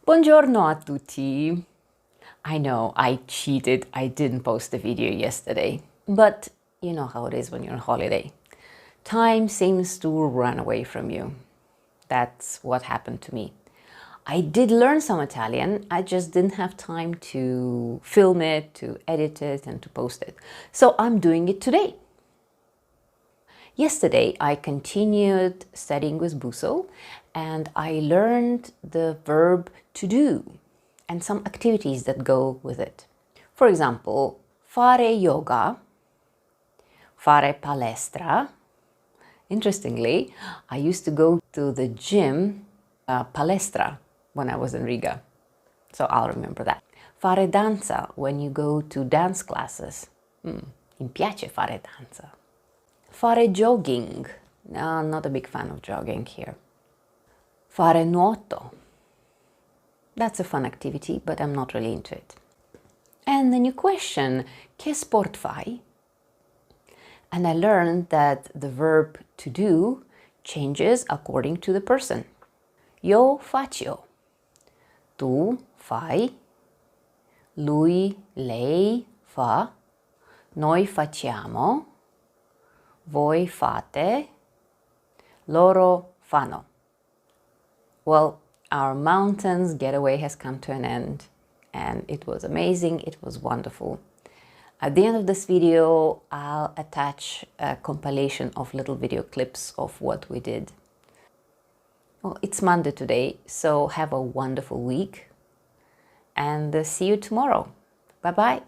Buongiorno a tutti. I know I cheated. I didn't post a video yesterday, but you know how it is when you're on holiday. Time seems to run away from you. That's what happened to me. I did learn some Italian, I just didn't have time to film it, to edit it, and to post it. So I'm doing it today. Yesterday, I continued studying with Buso and I learned the verb to do and some activities that go with it. For example, fare yoga, fare palestra. Interestingly, I used to go to the gym, palestra, when I was in Riga. So I'll remember that. Fare danza, when you go to dance classes. Mi piace fare danza. Fare jogging. No, not a big fan of jogging here. Fare nuoto. That's a fun activity, but I'm not really into it. And the new question, che sport fai? And I learned that the verb to do changes according to the person. Io faccio. Tu fai. Lui, lei fa. Noi facciamo. Voi fate, loro fanno. Well, our mountains getaway has come to an end and it was amazing, it was wonderful. At the end of this video, I'll attach a compilation of little video clips of what we did. Well, it's Monday today, so have a wonderful week and see you tomorrow. Bye-bye.